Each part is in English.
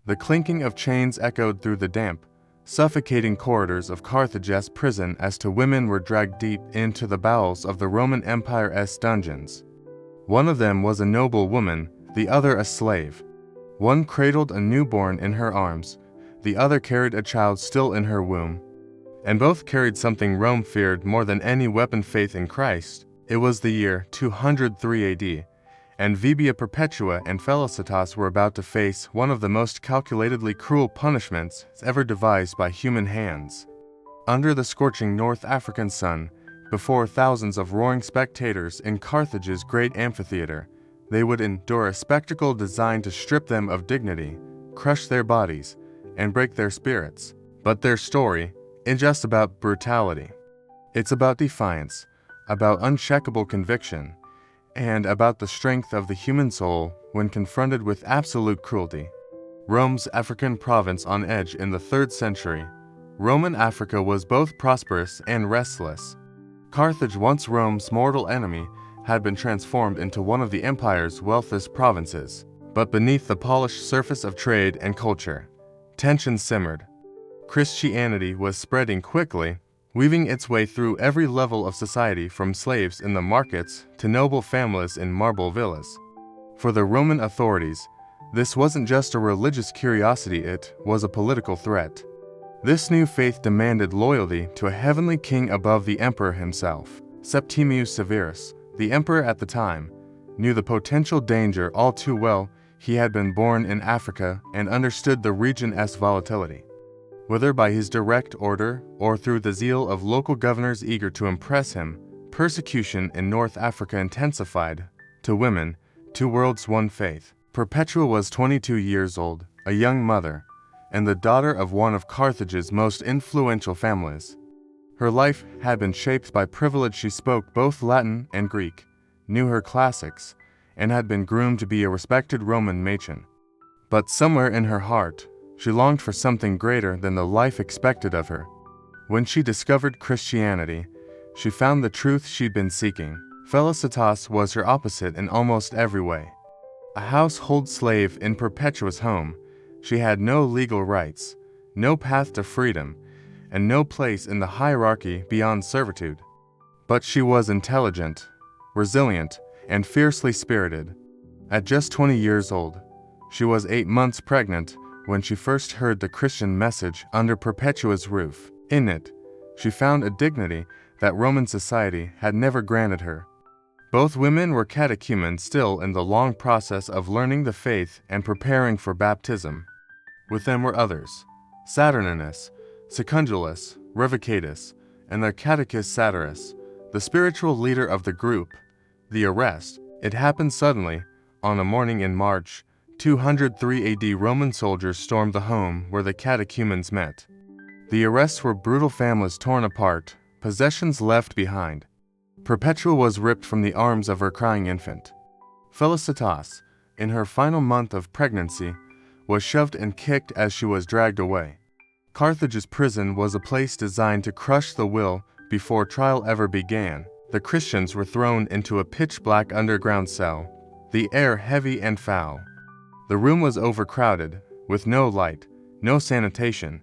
The clinking of chains echoed through the damp, suffocating corridors of Carthage's prison as two women were dragged deep into the bowels of the Roman Empire's dungeons. One of them was a noble woman, the other a slave. One cradled a newborn in her arms, the other carried a child still in her womb. And both carried something Rome feared more than any weapon: faith in Christ. It was the year 203 AD, and Vibia Perpetua and Felicitas were about to face one of the most calculatedly cruel punishments ever devised by human hands. Under the scorching North African sun, before thousands of roaring spectators in Carthage's great amphitheater, they would endure a spectacle designed to strip them of dignity, crush their bodies, and break their spirits. But their story isn't just about brutality. It's about defiance, about unshakable conviction, and about the strength of the human soul when confronted with absolute cruelty. Rome's African province on edge in the 3rd century. Roman Africa was both prosperous and restless. Carthage, once Rome's mortal enemy, had been transformed into one of the empire's wealthiest provinces. But beneath the polished surface of trade and culture, tension simmered. Christianity was spreading quickly, weaving its way through every level of society, from slaves in the markets to noble families in marble villas. For the Roman authorities, this wasn't just a religious curiosity, it was a political threat. This new faith demanded loyalty to a heavenly king above the emperor himself. Septimius Severus, the emperor at the time, knew the potential danger all too well. He had been born in Africa and understood the region's volatility. Whether by his direct order or through the zeal of local governors eager to impress him, persecution in North Africa intensified. To women, two worlds, one faith. Perpetua was 22 years old, a young mother, and the daughter of one of Carthage's most influential families. Her life had been shaped by privilege. She spoke both Latin and Greek, knew her classics, and had been groomed to be a respected Roman matron. But somewhere in her heart, she longed for something greater than the life expected of her. When she discovered Christianity, she found the truth she'd been seeking. Felicitas was her opposite in almost every way. A household slave in Perpetua's home, she had no legal rights, no path to freedom, and no place in the hierarchy beyond servitude. But she was intelligent, resilient, and fiercely spirited. At just 20 years old, she was 8 months pregnant when she first heard the Christian message under Perpetua's roof. In it, she found a dignity that Roman society had never granted her. Both women were catechumens, still in the long process of learning the faith and preparing for baptism. With them were others: Saturninus, Secundulus, Revocatus, and their catechist Satyrus, the spiritual leader of the group. The arrest, it happened suddenly. On a morning in March 203 AD, Roman soldiers stormed the home where the catechumens met. The arrests were brutal: families torn apart, possessions left behind. Perpetua was ripped from the arms of her crying infant. Felicitas, in her final month of pregnancy, was shoved and kicked as she was dragged away. Carthage's prison was a place designed to crush the will. Before trial ever began, the Christians were thrown into a pitch-black underground cell, the air heavy and foul. The room was overcrowded, with no light, no sanitation,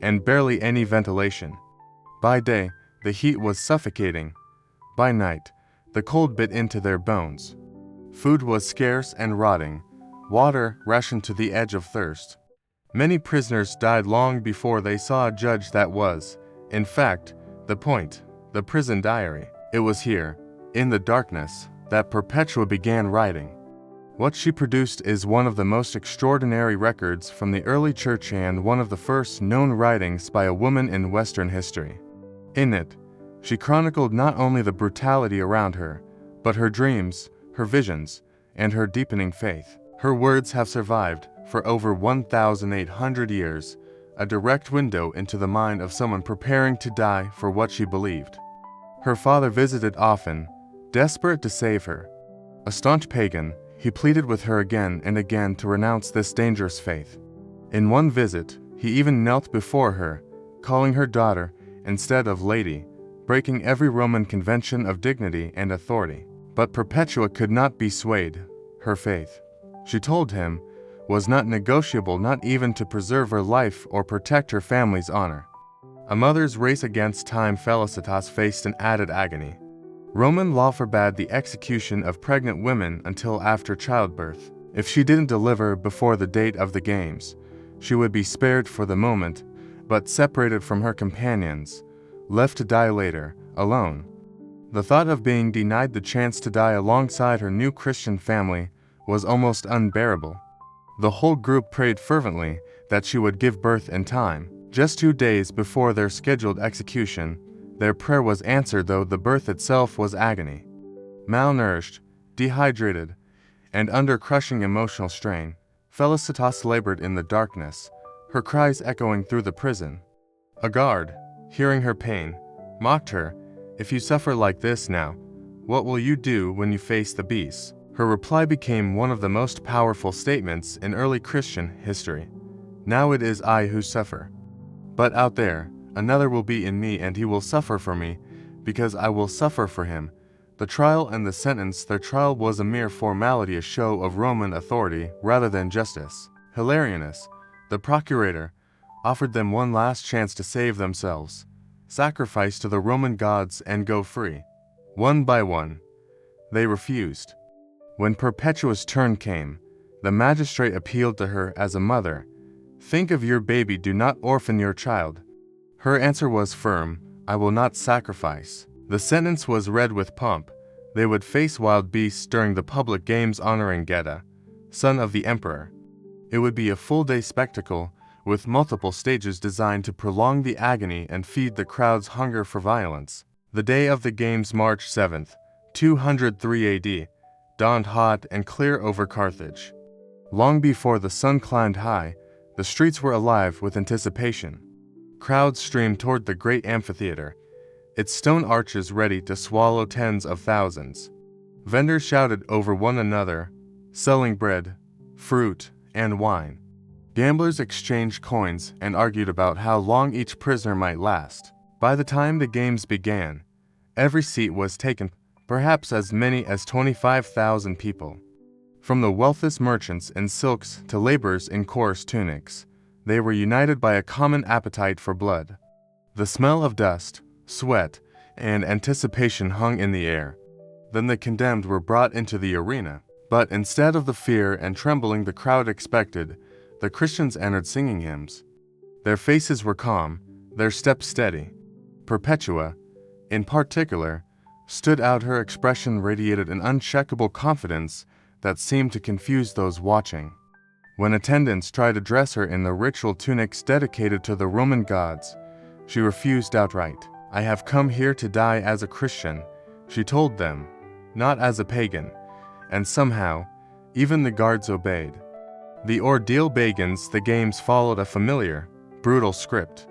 and barely any ventilation. By day, the heat was suffocating. By night, the cold bit into their bones. Food was scarce and rotting, water rationed to the edge of thirst. Many prisoners died long before they saw a judge. That was, in fact, the point: the prison diary. It was here, in the darkness, that Perpetua began writing. What she produced is one of the most extraordinary records from the early church and one of the first known writings by a woman in Western history. In it, she chronicled not only the brutality around her, but her dreams, her visions, and her deepening faith. Her words have survived for over 1,800 years, a direct window into the mind of someone preparing to die for what she believed. Her father visited often, desperate to save her. A staunch pagan, he pleaded with her again and again to renounce this dangerous faith. In one visit, he even knelt before her, calling her daughter instead of lady, breaking every Roman convention of dignity and authority. But Perpetua could not be swayed. Her faith, she told him, was not negotiable, not even to preserve her life or protect her family's honor. A mother's race against time, Felicitas faced an added agony. Roman law forbade the execution of pregnant women until after childbirth. If she didn't deliver before the date of the games, she would be spared for the moment, but separated from her companions, left to die later, alone. The thought of being denied the chance to die alongside her new Christian family was almost unbearable. The whole group prayed fervently that she would give birth in time. Just 2 days before their scheduled execution, their prayer was answered, though the birth itself was agony. Malnourished, dehydrated, and under crushing emotional strain, Felicitas labored in the darkness, her cries echoing through the prison. A guard, hearing her pain, mocked her, "If you suffer like this now, what will you do when you face the beasts?" Her reply became one of the most powerful statements in early Christian history. "Now it is I who suffer. But out there, another will be in me, and he will suffer for me, because I will suffer for him." The trial and the sentence. Their trial was a mere formality, a show of Roman authority rather than justice. Hilarianus, the procurator, offered them one last chance to save themselves, sacrifice to the Roman gods and go free. One by one, they refused. When Perpetua's turn came, the magistrate appealed to her as a mother. "Think of your baby, do not orphan your child." Her answer was firm, "I will not sacrifice." The sentence was read with pomp. They would face wild beasts during the public games honoring Geta, son of the emperor. It would be a full-day spectacle, with multiple stages designed to prolong the agony and feed the crowd's hunger for violence. The day of the games, March 7th, 203 AD, dawned hot and clear over Carthage. Long before the sun climbed high, the streets were alive with anticipation. Crowds streamed toward the great amphitheater, its stone arches ready to swallow tens of thousands. Vendors shouted over one another, selling bread, fruit, and wine. Gamblers exchanged coins and argued about how long each prisoner might last. By the time the games began, every seat was taken, perhaps as many as 25,000 people. From the wealthiest merchants in silks to laborers in coarse tunics, they were united by a common appetite for blood. The smell of dust, sweat, and anticipation hung in the air. Then the condemned were brought into the arena. But instead of the fear and trembling the crowd expected, the Christians entered singing hymns. Their faces were calm, their steps steady. Perpetua, in particular, stood out. Her expression radiated an unshakable confidence that seemed to confuse those watching. When attendants tried to dress her in the ritual tunics dedicated to the Roman gods, she refused outright. "I have come here to die as a Christian," she told them, "not as a pagan." And somehow, even the guards obeyed. The ordeal begins. The games followed a familiar, brutal script.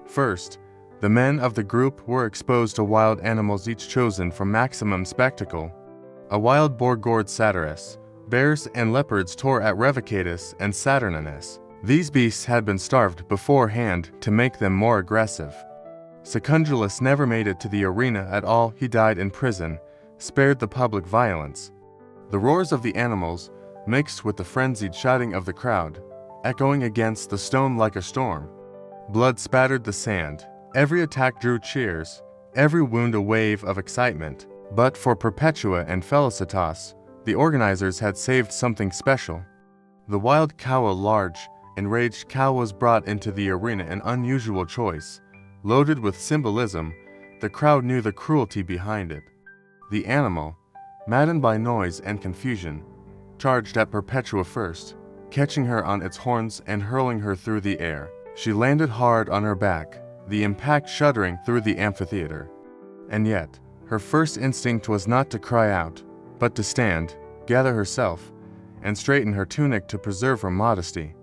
First, the men of the group were exposed to wild animals, each chosen for maximum spectacle. A wild boar gored Satyrus. Bears and leopards tore at Revocatus and Saturninus. These beasts had been starved beforehand to make them more aggressive. Secundulus never made it to the arena at all. He died in prison, spared the public violence. The roars of the animals, mixed with the frenzied shouting of the crowd, echoing against the stone like a storm. Blood spattered the sand. Every attack drew cheers, every wound a wave of excitement. But for Perpetua and Felicitas, the organizers had saved something special. The wild cow, a large, enraged cow, was brought into the arena, an unusual choice. Loaded with symbolism, the crowd knew the cruelty behind it. The animal, maddened by noise and confusion, charged at Perpetua first, catching her on its horns and hurling her through the air. She landed hard on her back, the impact shuddering through the amphitheater. And yet, her first instinct was not to cry out, but to stand, gather herself, and straighten her tunic to preserve her modesty.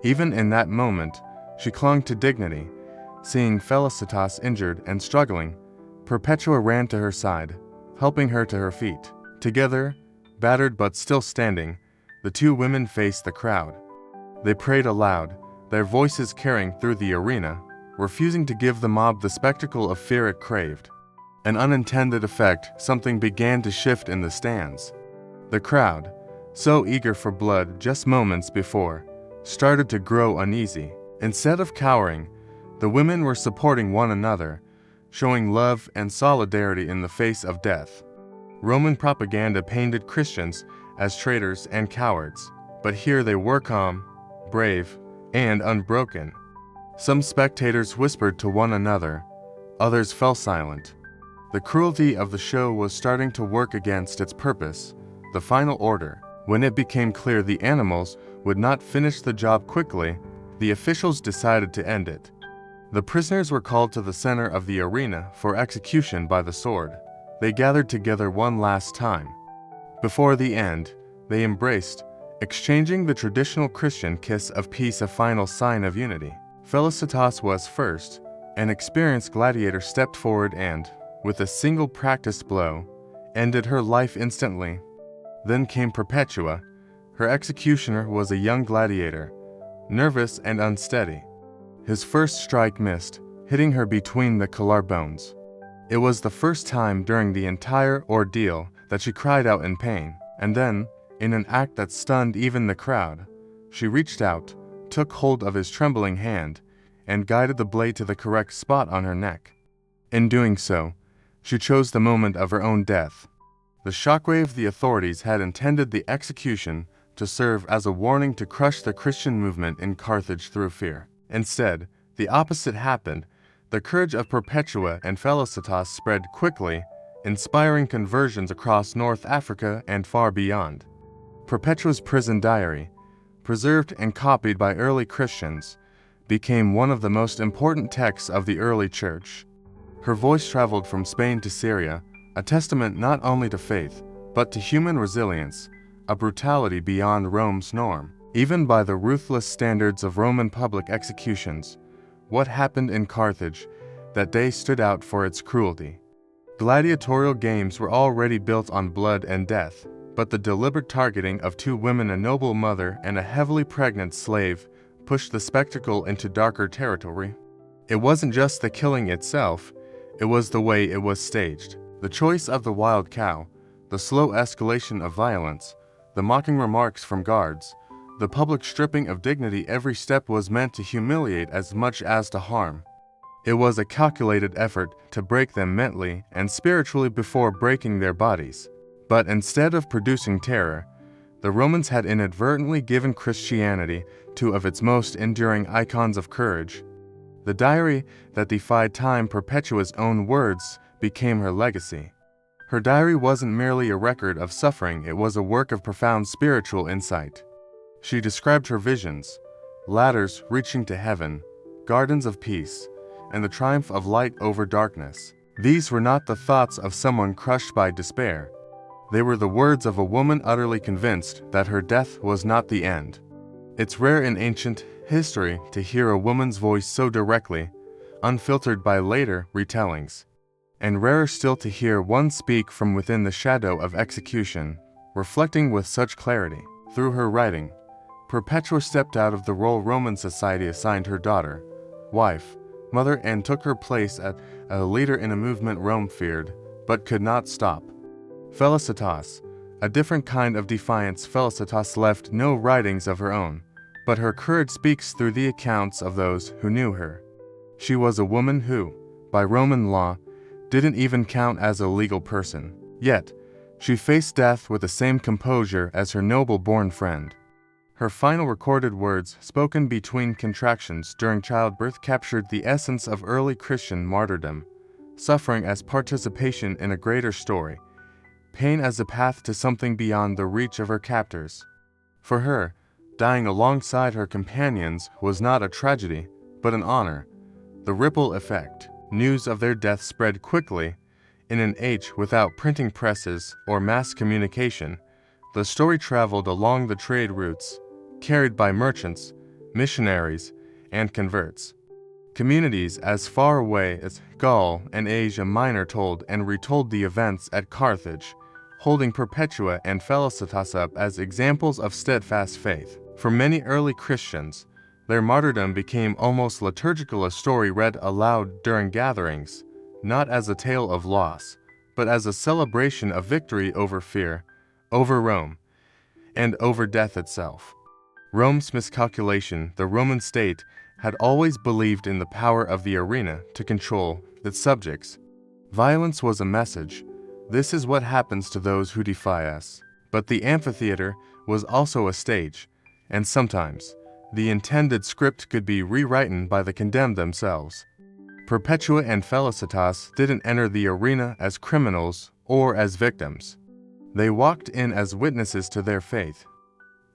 Even in that moment, she clung to dignity. Seeing Felicitas injured and struggling, Perpetua ran to her side, helping her to her feet. Together, battered but still standing, the two women faced the crowd. They prayed aloud, their voices carrying through the arena, refusing to give the mob the spectacle of fear it craved. An unintended effect, something began to shift in the stands. The crowd, so eager for blood just moments before, started to grow uneasy. Instead of cowering, the women were supporting one another, showing love and solidarity in the face of death. Roman propaganda painted Christians as traitors and cowards, but here they were calm, brave, and unbroken. Some spectators whispered to one another, others fell silent. The cruelty of the show was starting to work against its purpose, the final order. When it became clear the animals would not finish the job quickly, the officials decided to end it. The prisoners were called to the center of the arena for execution by the sword. They gathered together one last time. Before the end, they embraced, exchanging the traditional Christian kiss of peace, a final sign of unity. Felicitas was first. An experienced gladiator stepped forward and, with a single practiced blow, ended her life instantly. Then came Perpetua. Her executioner was a young gladiator, nervous and unsteady. His first strike missed, hitting her between the collarbones. It was the first time during the entire ordeal that she cried out in pain, and then, in an act that stunned even the crowd, she reached out, took hold of his trembling hand, and guided the blade to the correct spot on her neck. In doing so, she chose the moment of her own death. The shockwave the authorities had intended the execution to serve as a warning to crush the Christian movement in Carthage through fear. Instead, the opposite happened. The courage of Perpetua and Felicitas spread quickly, inspiring conversions across North Africa and far beyond. Perpetua's prison diary, preserved and copied by early Christians, became one of the most important texts of the early church. Her voice traveled from Spain to Syria, a testament not only to faith, but to human resilience, a brutality beyond Rome's norm. Even by the ruthless standards of Roman public executions, what happened in Carthage that day stood out for its cruelty. Gladiatorial games were already built on blood and death, but the deliberate targeting of two women, a noble mother and a heavily pregnant slave, pushed the spectacle into darker territory. It wasn't just the killing itself, it was the way it was staged. The choice of the wild cow, the slow escalation of violence, the mocking remarks from guards, the public stripping of dignity. Every step was meant to humiliate as much as to harm. It was a calculated effort to break them mentally and spiritually before breaking their bodies. But instead of producing terror, the Romans had inadvertently given Christianity two of its most enduring icons of courage. The diary that defied time, Perpetua's own words, became her legacy. Her diary wasn't merely a record of suffering, it was a work of profound spiritual insight. She described her visions, ladders reaching to heaven, gardens of peace, and the triumph of light over darkness. These were not the thoughts of someone crushed by despair. They were the words of a woman utterly convinced that her death was not the end. It's rare in ancient history to hear a woman's voice so directly, unfiltered by later retellings, and rarer still to hear one speak from within the shadow of execution, reflecting with such clarity. Through her writing, Perpetua stepped out of the role Roman society assigned her: daughter, wife, mother, and took her place as a leader in a movement Rome feared, but could not stop. Felicitas, a different kind of defiance. Felicitas left no writings of her own, but her courage speaks through the accounts of those who knew her. She was a woman who, by Roman law, didn't even count as a legal person. Yet, she faced death with the same composure as her noble-born friend. Her final recorded words, spoken between contractions during childbirth, captured the essence of early Christian martyrdom: suffering as participation in a greater story, pain as a path to something beyond the reach of her captors. For her, dying alongside her companions was not a tragedy, but an honor. The ripple effect. News of their death spread quickly. In an age without printing presses or mass communication, the story traveled along the trade routes, carried by merchants, missionaries, and converts. Communities as far away as Gaul and Asia Minor told and retold the events at Carthage, holding Perpetua and Felicitas up as examples of steadfast faith. For many early Christians, their martyrdom became almost liturgical, a story read aloud during gatherings, not as a tale of loss, but as a celebration of victory over fear, over Rome, and over death itself. Rome's miscalculation. The Roman state had always believed in the power of the arena to control its subjects. Violence was a message. This is what happens to those who defy us. But the amphitheater was also a stage, and sometimes the intended script could be rewritten by the condemned themselves. Perpetua and Felicitas didn't enter the arena as criminals or as victims. They walked in as witnesses to their faith.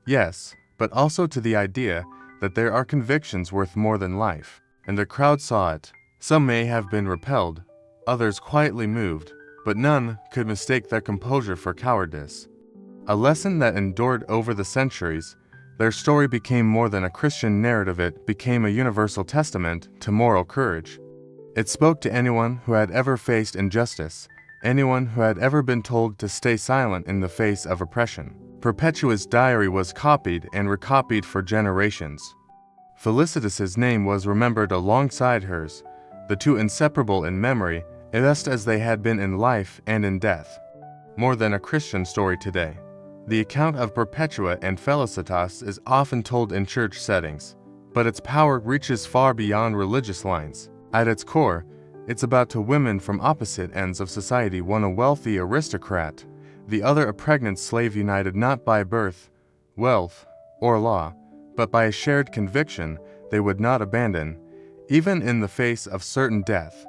Yes, but also to the idea that there are convictions worth more than life, and the crowd saw it. Some may have been repelled, others quietly moved, but none could mistake their composure for cowardice. A lesson that endured over the centuries. Their story became more than a Christian narrative, it became a universal testament to moral courage. It spoke to anyone who had ever faced injustice, anyone who had ever been told to stay silent in the face of oppression. Perpetua's diary was copied and recopied for generations. Felicitas's name was remembered alongside hers, the two inseparable in memory, just as they had been in life and in death. More than a Christian story today. The account of Perpetua and Felicitas is often told in church settings, but its power reaches far beyond religious lines. At its core, it's about two women from opposite ends of society, one a wealthy aristocrat, the other a pregnant slave, united not by birth, wealth, or law, but by a shared conviction they would not abandon, even in the face of certain death.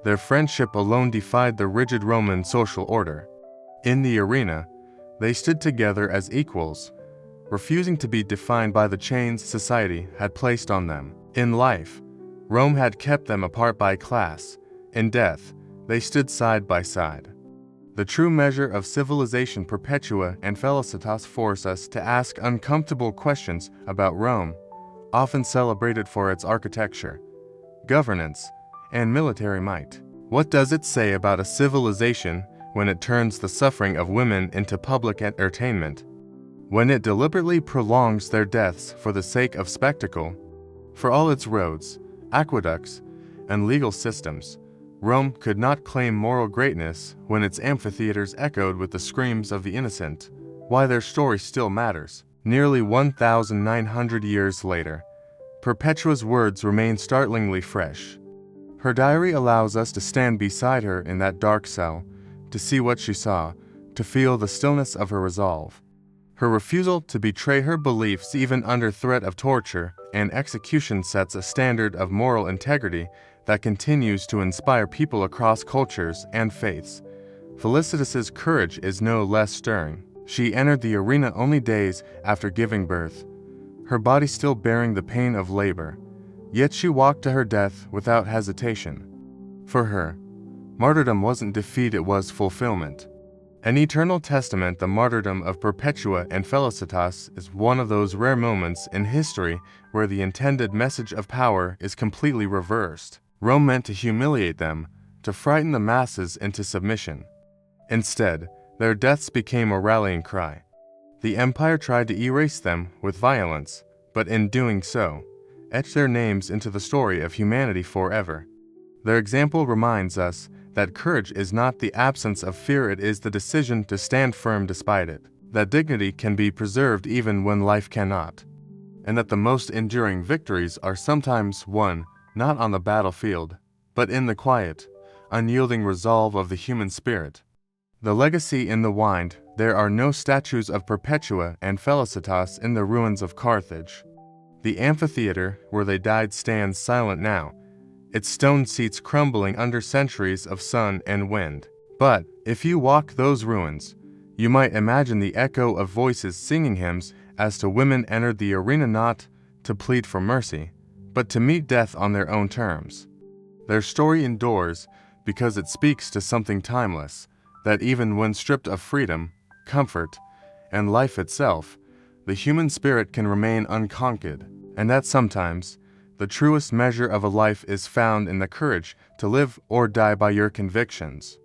Their friendship alone defied the rigid Roman social order. In the arena, they stood together as equals, refusing to be defined by the chains society had placed on them. In life, Rome had kept them apart by class. In death, they stood side by side. The true measure of civilization. Perpetua and Felicitas force us to ask uncomfortable questions about Rome, often celebrated for its architecture, governance, and military might. What does it say about a civilization when it turns the suffering of women into public entertainment? When it deliberately prolongs their deaths for the sake of spectacle? For all its roads, aqueducts, and legal systems, Rome could not claim moral greatness when its amphitheaters echoed with the screams of the innocent. Why their story still matters. Nearly 1,900 years later, Perpetua's words remain startlingly fresh. Her diary allows us to stand beside her in that dark cell, to see what she saw, to feel the stillness of her resolve. Her refusal to betray her beliefs even under threat of torture and execution sets a standard of moral integrity that continues to inspire people across cultures and faiths. Felicitas's courage is no less stirring. She entered the arena only days after giving birth, her body still bearing the pain of labor. Yet she walked to her death without hesitation. For her, martyrdom wasn't defeat, it was fulfillment. An eternal testament. The martyrdom of Perpetua and Felicitas is one of those rare moments in history where the intended message of power is completely reversed. Rome meant to humiliate them, to frighten the masses into submission. Instead, their deaths became a rallying cry. The empire tried to erase them with violence, but in doing so, etched their names into the story of humanity forever. Their example reminds us that courage is not the absence of fear, it is the decision to stand firm despite it, that dignity can be preserved even when life cannot, and that the most enduring victories are sometimes won not on the battlefield, but in the quiet, unyielding resolve of the human spirit. The legacy in the wind. There are no statues of Perpetua and Felicitas in the ruins of Carthage. The amphitheater where they died stands silent now, its stone seats crumbling under centuries of sun and wind. But if you walk those ruins, you might imagine the echo of voices singing hymns as to women entered the arena not to plead for mercy, but to meet death on their own terms. Their story endures because it speaks to something timeless, that even when stripped of freedom, comfort, and life itself, the human spirit can remain unconquered, and that sometimes the truest measure of a life is found in the courage to live or die by your convictions.